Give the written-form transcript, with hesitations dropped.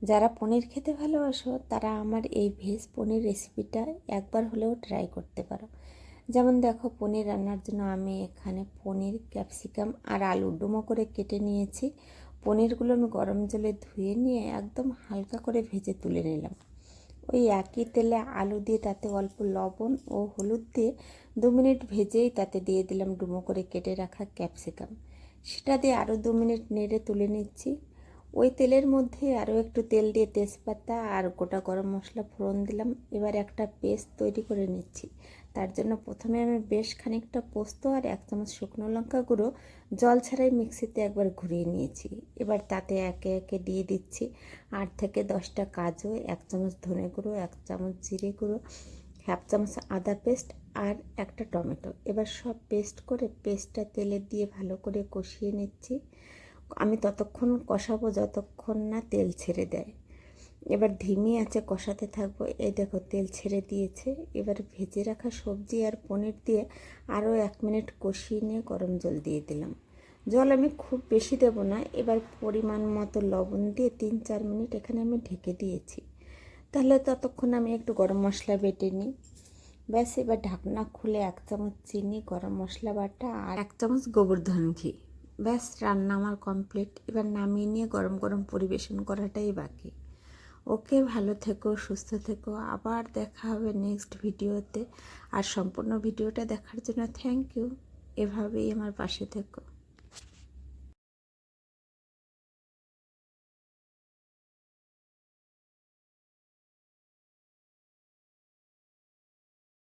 যারা পনির খেতে ভালোবাসো তারা আমার এই ভেজ পনির রেসিপিটা একবার হলেও ট্রাই করতে পারো। যেমন দেখো, পনির রান্নার জন্য আমি এখানে পনির, ক্যাপসিকাম আর আলু ডুমো করে কেটে নিয়েছি। পনিরগুলো আমি গরম জলে ধুয়ে নিয়ে একদম হালকা করে ভেজে তুলে নিলাম। ওই একই তেলে আলু দিয়ে তাতে অল্প লবণ ও হলুদ দিয়ে 2 মিনিট ভেজেই তাতে দিয়ে দিলাম ডুমো করে কেটে রাখা ক্যাপসিকাম। সেটা দিয়ে আরও 2 মিনিট নেড়ে তুলে নিচ্ছি। ওই তেলের মধ্যে আরও একটু তেল দিয়ে তেজপাতা আর গোটা গরম মশলা ফোড়ন দিলাম। এবার একটা পেস্ট তৈরি করে নিচ্ছি। তার জন্য প্রথমে আমি বেশ খানিকটা পোস্ত আর 1 চামচ শুকনো লঙ্কা গুঁড়ো জল ছাড়াই মিক্সিতে একবার ঘুরিয়ে নিয়েছি। এবার তাতে একে একে দিয়ে দিচ্ছি 8 থেকে 10টা কাজু, 1 চামচ ধনে গুঁড়ো, 1 চামচ জিরে গুঁড়ো, 1/2 চামচ আদা পেস্ট আর একটা টমেটো। এবার সব পেস্ট করে পেস্টটা তেলে দিয়ে ভালো করে কষিয়ে নিচ্ছি। আমি ততক্ষণ কষাবো যতক্ষণ না তেল ছেড়ে দেয়। এবার ধিমি আঁচে কষাতে থাকবো। এই দেখো, তেল ছেড়ে দিয়েছে। এবার ভেজে রাখা সবজি আর পনির দিয়ে আরও 1 মিনিট কষিয়ে নিয়ে গরম জল দিয়ে দিলাম। জল আমি খুব বেশি দেব না। এবার পরিমাণ মতো লবণ দিয়ে 3-4 মিনিট এখানে আমি ঢেকে দিয়েছি। তাহলে ততক্ষণ আমি একটু গরম মশলা বেটে নিই। ব্যাস, এবার ঢাকনা খুলে 1 চামচ চিনি, গরম মশলা বাটা আর 1 চামচ গোবর্ধন ঘি। ব্যাস, রান্না আমার কমপ্লিট। এবার নামিয়ে নিয়ে গরম গরম পরিবেশন করাটাই বাকি। ওকে, ভালো থেকো, সুস্থ থেকো। আবার দেখা হবে নেক্সট ভিডিওতে। আর সম্পূর্ণ ভিডিওটা দেখার জন্য থ্যাংক ইউ। এভাবেই আমার পাশে থেকো।